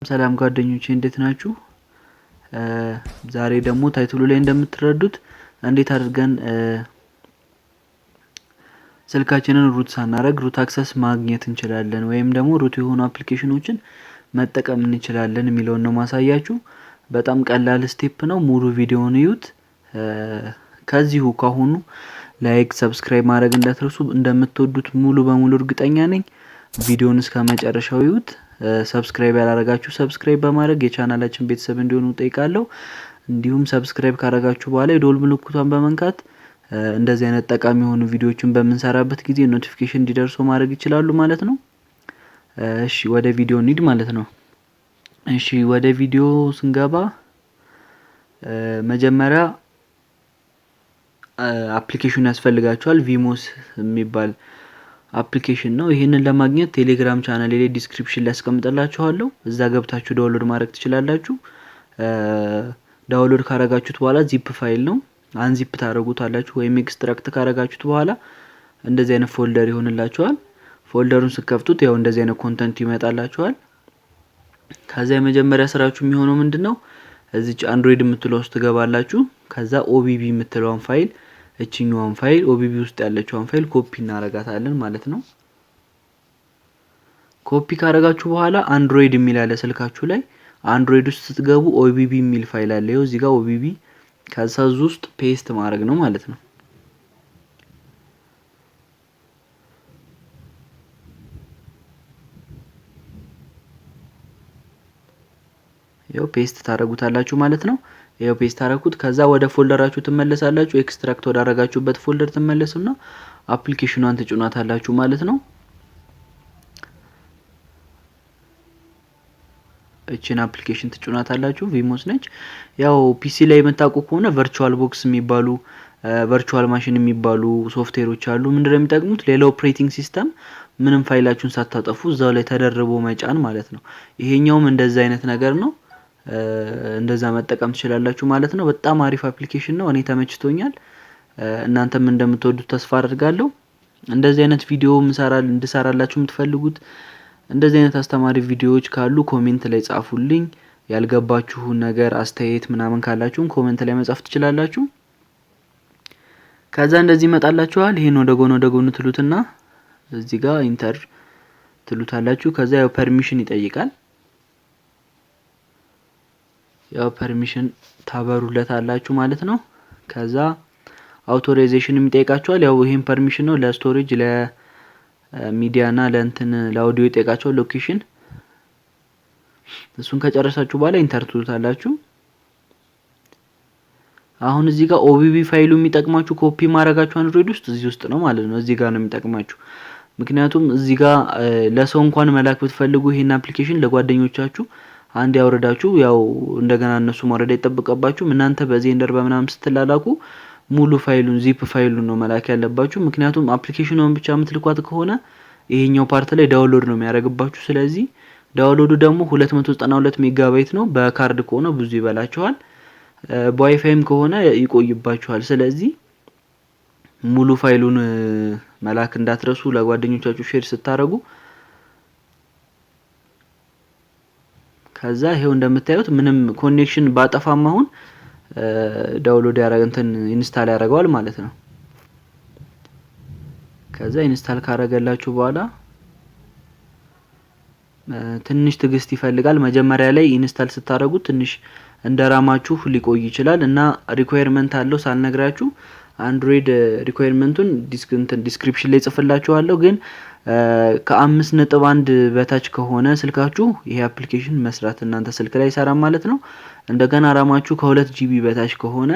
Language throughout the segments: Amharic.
ሰላም ጓደኞቼ እንዴት ናችሁ? ዛሬ ደግሞ ታይትሉ ላይ እንደምትረዱት እንዴት አድርገን ስልካችንን ሩት ሳናደርግ ሩት አክሰስ ማግኘት እንችላለን ወይም ደግሞ ሩት የሆኑ አፕሊኬሽኖችን መጠቀም እንችላለን የሚለውን ነው ማሳያችሁ። በጣም ቀላል ስቴፕ ነው። ሙሉ ቪዲዮውን እዩት። ከዚሁ ካሁኑ ላይክ ሰብስክራይብ ማድረግ እንዳትረሱ። እንደምትወዱት ሙሉ በሙሉ እርግጠኛ ነኝ። ቪዲዮውን እስከ መጨረሻው እዩት። ሰብስክራይብ ያላረጋችሁ ሰብስክራይብ በማድረግ የቻናላችን ቤተሰብ እንዲሆኑ ጠይቃለሁ። እንዲሁም ሰብስክራይብ ካረጋችሁ በኋላ የደወል ምልክቱን በመንካት እንደዚህ አይነት ጠቃሚ የሆኑ ቪዲዮዎችን በመንሰራበት ጊዜ ኖቲፊኬሽን እንዲደርሱ ማድረግ ይችላሉ ማለት ነው። እሺ ወደ ቪዲዮ እንሂድ ማለት ነው። እሺ ወደ ቪዲዮ ስንገባ መጀመሪያ አፕሊኬሽን ያስፈልጋችኋል። ቪሞስ የሚባል አፕሊኬሽን ነው። ይሄንን ለማግኘት ቴሌግራም ቻናል ላይ ዲስክሪፕሽን ላይ አስቀምጥላችኋለሁ። እዛ ገብታችሁ ዳውንሎድ ማድረግ ትችላላችሁ። ዳውንሎድ ካረጋችሁት በኋላ ዚፕ ፋይል ነው። አንዚፕ ታረጉታላችሁ ወይም ኤክስትራክት ካረጋችሁት በኋላ እንደዚህ አይነት ፎልደር ይሆንላችኋል። ፎልደሩን ስከፍቱት ያው እንደዚህ አይነት ኮንተንት ይመጣላችኋል። ከዛ የመጀመሪያ ስራችሁ የሚሆነው ምንድነው? እዚች አንድሮይድ የምትለው ውስጥ ትገባላችሁ። ከዛ ኦቢቢ የምትለውን ፋይል እቺኛውን ፋይል ኦቢቢ ውስጥ ያለችውን ፋይል ኮፒ እናረጋታለን ማለት ነው። ኮፒ ካረጋችሁ በኋላ አንድሮይድ የሚል ያለ ስልካችሁ ላይ አንድሮይድ ውስጥ ስትገቡ ኦቢቢ የሚል ፋይል አለ። ይኸው እዚህ ጋር ኦቢቢ ከዛ ውስጥ ፔስት ማድረግ ነው ማለት ነው። ይኸው ፔስት ታረጉታላችሁ ማለት ነው። ይኸው ፔስት አረኩት። ከዛ ወደ ፎልደራችሁ ትመለሳላችሁ። ኤክስትራክት ወዳረጋችሁበት ፎልደር ትመለሱና አፕሊኬሽኗን ትጭኗታላችሁ ማለት ነው። እቺን አፕሊኬሽን ትጭኗታላችሁ። ቪሞስ ነች። ያው ፒሲ ላይ የምታውቁ ከሆነ ቨርቹዋል ቦክስ የሚባሉ ቨርቹዋል ማሽን የሚባሉ ሶፍትዌሮች አሉ። ምንድነው የሚጠቅሙት? ሌላ ኦፕሬቲንግ ሲስተም ምንም ፋይላችሁን ሳታጠፉ እዛው ላይ ተደርቦ መጫን ማለት ነው። ይሄኛውም እንደዛ አይነት ነገር ነው። እንደዛ መጠቀም ትችላላችሁ ማለት ነው። በጣም አሪፍ አፕሊኬሽን ነው። እኔ ተመችቶኛል። እናንተም እንደምትወዱት ተስፋ አደርጋለሁ። እንደዚህ አይነት ቪዲዮ እንድሰራላችሁ የምትፈልጉት እንደዚህ አይነት አስተማሪ ቪዲዮዎች ካሉ ኮሜንት ላይ ጻፉልኝ። ያልገባችሁ ነገር አስተያየት ምናምን ካላችሁ ኮሜንት ላይ መጻፍ ትችላላችሁ። ከዛ እንደዚህ ይመጣላችኋል። ይሄን ወደ ጎን ትሉትና እዚህ ጋር ኢንተር ትሉታላችሁ። ከዛ ያው ፐርሚሽን ይጠይቃል። ያው ፐርሚሽን ታበሩለታላችሁ ማለት ነው። ከዛ አውቶራይዜሽን የሚጠይቃችኋል። ያው ይሄን ፐርሚሽን ነው ለስቶሬጅ ለሚዲያ እና ለእንትን ለአውዲዮ ይጠይቃችኋል። ሎኬሽን እሱን ከጨረሳችሁ በኋላ ኢንተር ትሉታላችሁ። አሁን እዚህ ጋር ኦቢቢ ፋይሉ የሚጠቅማችሁ ኮፒ ማድረጋችሁ አንድሮይድ ውስጥ እዚህ ውስጥ ነው ማለት ነው። እዚህ ጋር ነው የሚጠቅማችሁ። ምክንያቱም እዚህ ጋር ለሰው እንኳን መላክ ብትፈልጉ ይሄን አፕሊኬሽን ለጓደኞቻችሁ አንድ ያወረዳችሁ ያው እንደገና እነሱ ማውረድ አይጠበቅባችሁም። እናንተ በዜንደር በመናም ስትላላኩ ሙሉ ፋይሉን ዚፕ ፋይሉን ነው መላክ ያለባችሁ። ምክንያቱም አፕሊኬሽኑን ብቻ የምትልኳት ከሆነ ይሄኛው ፓርት ላይ ዳውንሎድ ነው የሚያደርግባችሁ። ስለዚህ ዳውንሎዱ ደግሞ 292 ሜጋባይት ነው። በካርድ ከሆነ ብዙ ይበላችኋል። በዋይፋይም ከሆነ ይቆይባችኋል። ስለዚህ ሙሉ ፋይሉን መላክ እንዳትረሱ ለጓደኞቻችሁ ሼር ስታረጉ። ከዛ ይሄው እንደምታዩት ምንም ኮኔክሽን ባጠፋም አሁን ዳውንሎድ ያረጋንተን ኢንስታል ያደርገዋል ማለት ነው። ከዛ ኢንስታል ካረጋላችሁ በኋላ ትንሽ ትግስት ይፈልጋል። መጀመሪያ ላይ ኢንስታል ስታረጉት ትንሽ እንደራማችሁ ሊቆይ ይችላል እና ሪኳየርመንት አለው ሳልነግራችሁ አንድሮይድ ሪኳየርመንቱን ዲስክሪፕሽን ላይ ጽፍላችኋለሁ። ግን ከ5.1 በታች ከሆነ ስልካችሁ ይሄ አፕሊኬሽን መስራት እናንተ ስልክ ላይ ይሰራል ማለት ነው። እንደገና ራማችሁ ከ2 ጂቢ በታች ከሆነ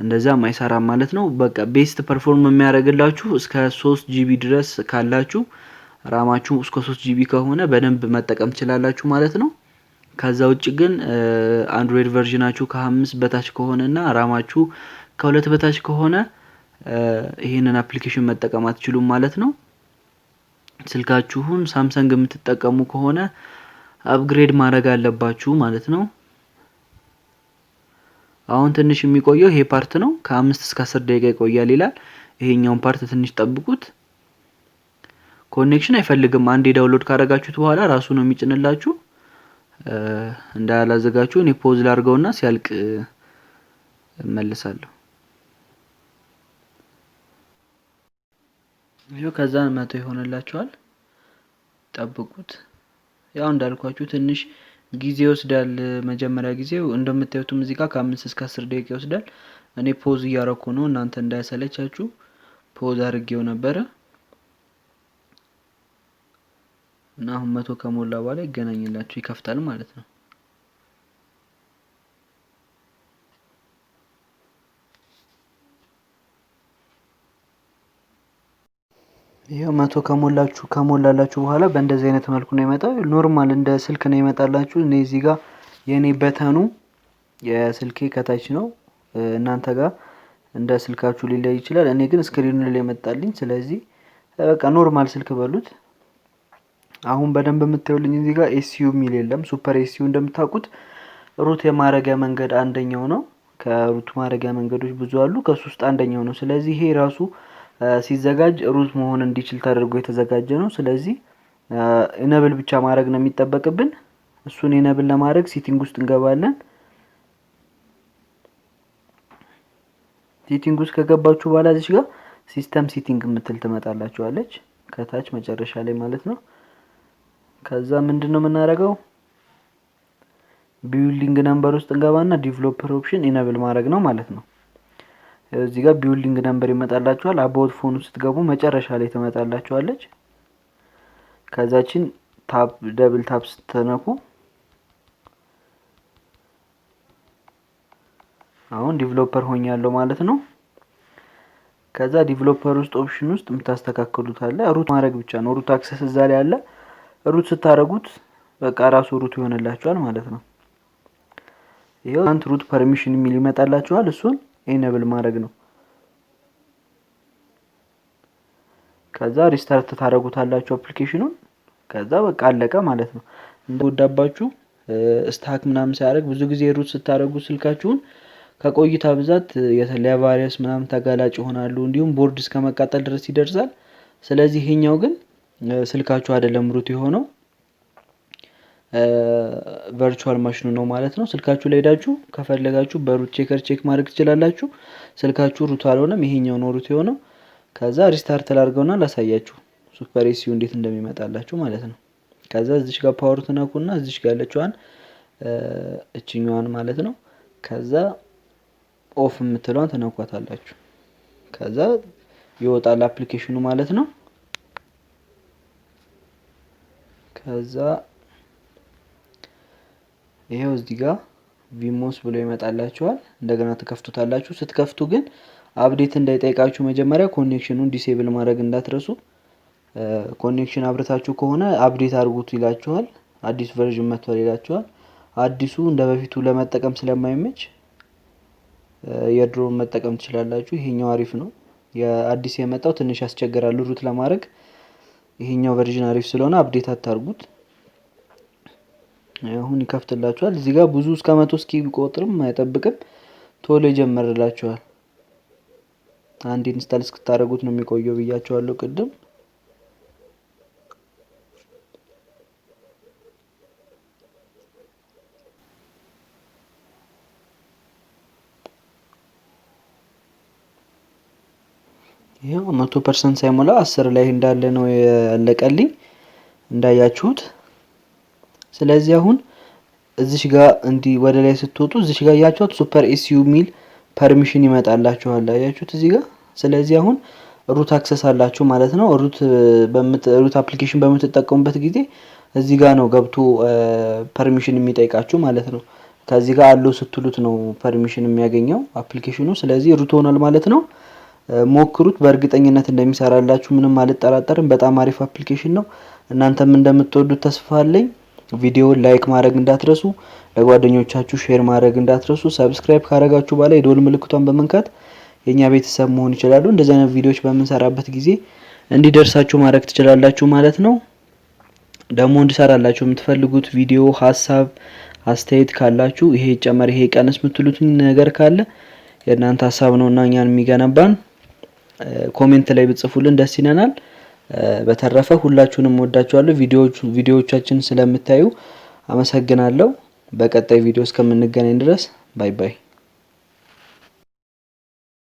እንደዛም አይሰራም ማለት ነው። በቃ ቤስት ፐርፎርም የሚያደርግላችሁ እስከ 3 ጂቢ ድረስ ካላችሁ ራማችሁ እስከ 3 ጂቢ ከሆነ በደንብ መጠቀም ትችላላችሁ ማለት ነው። ከዛ ውጪ ግን አንድሮይድ ቨርዥናችሁ ከ5 በታች ከሆነና ራማችሁ ከ2 በታች ከሆነ ይሄንን አፕሊኬሽን መጠቀም አትችሉም ማለት ነው። ስልካችሁን ሳምሰንግ የምትጠቀሙ ከሆነ አፕግሬድ ማድረግ አለባችሁ ማለት ነው። አሁን ትንሽ የሚቆየው ይሄ ፓርት ነው። ከ5 እስከ 10 ደቂቃ ይቆያል ይላል። ይሄኛውን ፓርት ትንሽ ጠብቁት። ኮኔክሽን አይፈልግም። አንዴ ዳውንሎድ ካረጋችሁት በኋላ ራሱ ነው የሚጭንላችሁ። እንዳላዘጋችሁ እኔ ፖዝ ላድርገውና ሲያልቅ እመልሳለሁ። ይሄው ከዛ 100 ይሆንላችኋል። ጠብቁት። ያው እንዳልኳችሁ ትንሽ ጊዜ ይወስዳል። መጀመሪያ ጊዜው እንደምታዩት እዚህ ጋር ከ5 እስከ 10 ደቂቃ ይወስዳል። እኔ ፖዝ እያረኩ ነው፣ እናንተ እንዳይሰለቻችሁ ፖዝ አድርጌው ነበረ እና አሁን 100 ከሞላ በኋላ ይገናኝላችሁ ይከፍታል ማለት ነው። ይሄው 100 ከሞላላችሁ በኋላ በእንደዚህ አይነት መልኩ ነው የመጣው። ኖርማል እንደ ስልክ ነው ይመጣላችሁ። እኔ እዚህ ጋር የኔ በተኑ የስልኬ ከታች ነው፣ እናንተ ጋር እንደ ስልካችሁ ሊለይ ይችላል። እኔ ግን ስክሪኑ ላይ መጣልኝ። ስለዚህ በቃ ኖርማል ስልክ በሉት። አሁን በደንብ የምታዩልኝ እዚህ ጋር ኤስዩ ሚል የለም። ሱፐር ኤስዩ እንደምታውቁት ሩት የማረጊያ መንገድ አንደኛው ነው። ከሩት ማረጊያ መንገዶች ብዙ አሉ፣ ከሱ ውስጥ አንደኛው ነው። ስለዚህ ይሄ ራሱ ሲዘጋጅ ሩት መሆን እንዲችል ተደርጎ የተዘጋጀ ነው። ስለዚህ ኢነብል ብቻ ማድረግ ነው የሚጠበቅብን። እሱን ኢነብል ለማድረግ ሴቲንግ ውስጥ እንገባለን። ሴቲንግ ውስጥ ከገባችሁ በኋላ እዚህ ጋር ሲስተም ሴቲንግ የምትል ትመጣላችኋለች ከታች መጨረሻ ላይ ማለት ነው። ከዛ ምንድነው የምናደርገው ቢልዲንግ ነምበር ውስጥ እንገባና ዲቨሎፐር ኦፕሽን ኢነብል ማድረግ ነው ማለት ነው። እዚህ ጋር ቢልዲንግ ነምበር ይመጣላችኋል። አባውት ፎን ውስጥ ገቡ መጨረሻ ላይ ትመጣላችኋለች። ከዛችን ታፕ ደብል ታፕ ስትነኩ አሁን ዲቨሎፐር ሆኛለሁ ማለት ነው። ከዛ ዲቨሎፐር ውስጥ ኦፕሽን ውስጥ የምታስተካክሉት አለ። ሩት ማድረግ ብቻ ነው። ሩት አክሰስ እዛ ላይ አለ። ሩት ስታረጉት በቃ ራሱ ሩት ይሆንላችኋል ማለት ነው። ይሄው አንት ሩት ፐርሚሽን የሚል ይመጣላችኋል። እሱን ኢኔብል ማድረግ ነው። ከዛ ሪስታርት ታረጉታላችሁ አፕሊኬሽኑን። ከዛ በቃ አለቀ ማለት ነው። እንደወዳባችሁ ስታክ ምናምን ሳያደርግ ብዙ ጊዜ ሩት ስታረጉ ስልካችሁን ከቆይታ ብዛት የተለያየ ቫይረስ ምናምን ተጋላጭ ይሆናሉ። እንዲሁም ቦርድ እስከ መቃጠል ድረስ ይደርሳል። ስለዚህ ይሄኛው ግን ስልካችሁ አይደለም ሩት የሆነው ቨርቹዋል ማሽኑ ነው ማለት ነው። ስልካችሁ ላይ ሄዳችሁ ከፈለጋችሁ በሩት ቼከር ቼክ ማድረግ ትችላላችሁ። ስልካችሁ ሩት አልሆነም፣ ይሄኛው ነው ሩት የሆነው። ከዛ ሪስታርት ላድርገውና ላሳያችሁ ሱፐር ኤሲዩ እንዴት እንደሚመጣላችሁ ማለት ነው። ከዛ እዚሽ ጋር ፓወር ትነኩና እዚሽ ጋር ያለችዋን እችኛዋን ማለት ነው። ከዛ ኦፍ የምትለዋን ትነኳታላችሁ። ከዛ ይወጣል አፕሊኬሽኑ ማለት ነው። ከዛ ይሄው እዚህ ጋር ቪሞስ ብሎ ይመጣላችኋል። እንደገና ተከፍቱታላችሁ። ስትከፍቱ ግን አፕዴት እንዳይጠይቃችሁ መጀመሪያ ኮኔክሽኑን ዲሴብል ማድረግ እንዳትረሱ። ኮኔክሽን አብርታችሁ ከሆነ አፕዴት አድርጉት ይላችኋል። አዲስ ቨርዥን መጥቷል ይላችኋል። አዲሱ እንደበፊቱ ለመጠቀም ስለማይመች የድሮውን መጠቀም ትችላላችሁ። ይሄኛው አሪፍ ነው። የአዲስ የመጣው ትንሽ ያስቸግራል ሩት ለማድረግ። ይሄኛው ቨርዥን አሪፍ ስለሆነ አፕዴት አታርጉት። አሁን ይከፍትላችኋል። እዚህ ጋር ብዙ እስከ 100 እስኪ ቢቆጥርም አይጠብቅም፣ ቶሎ ይጀምርላችኋል። አንድ ኢንስታል እስክታረጉት ነው የሚቆየው ብያችኋለሁ ቅድም። ይሄው 100% ሳይሞላ 10 ላይ እንዳለ ነው ያለቀልኝ እንዳያችሁት። ስለዚህ አሁን እዚሽ ጋር እንዲ ወደ ላይ ስትወጡ እዚሽ ጋር ያያችሁት ሱፐር ኤሲዩ ሚል ፐርሚሽን ይመጣላችኋል አያችሁት እዚህ ጋር። ስለዚህ አሁን ሩት አክሰስ አላችሁ ማለት ነው። ሩት አፕሊኬሽን በምትጠቀሙበት ጊዜ እዚህ ጋር ነው ገብቶ ፐርሚሽን የሚጠይቃችሁ ማለት ነው። ከዚህ ጋር አለው ስትሉት ነው ፐርሚሽን የሚያገኘው አፕሊኬሽኑ። ስለዚህ ሩት ሆኗል ማለት ነው። ሞክሩት፣ በእርግጠኝነት እንደሚሰራላችሁ ምንም አልጠራጠርም። በጣም አሪፍ አፕሊኬሽን ነው። እናንተም እንደምትወዱት ተስፋ አለኝ። ቪዲዮውን ላይክ ማድረግ እንዳትረሱ፣ ለጓደኞቻችሁ ሼር ማድረግ እንዳትረሱ። ሰብስክራይብ ካረጋችሁ በኋላ የደወል ምልክቷን በመንካት የኛ ቤተሰብ መሆን ይችላሉ። እንደዚህ አይነት ቪዲዮዎች በምንሰራበት ጊዜ እንዲደርሳችሁ ማድረግ ትችላላችሁ ማለት ነው። ደግሞ እንድሰራላችሁ የምትፈልጉት ቪዲዮ ሀሳብ አስተያየት ካላችሁ ይሄ ጨመር ይሄ ቀንስ የምትሉት ነገር ካለ የእናንተ ሀሳብ ነውና እኛን የሚገነባን ኮሜንት ላይ ብትጽፉልን ደስ ይለናል። በተረፈ ሁላችሁንም ወዳችኋለሁ። ቪዲዮዎቻችን ስለምታዩ አመሰግናለሁ። በቀጣይ ቪዲዮ እስከምንገናኝ ድረስ ባይ ባይ።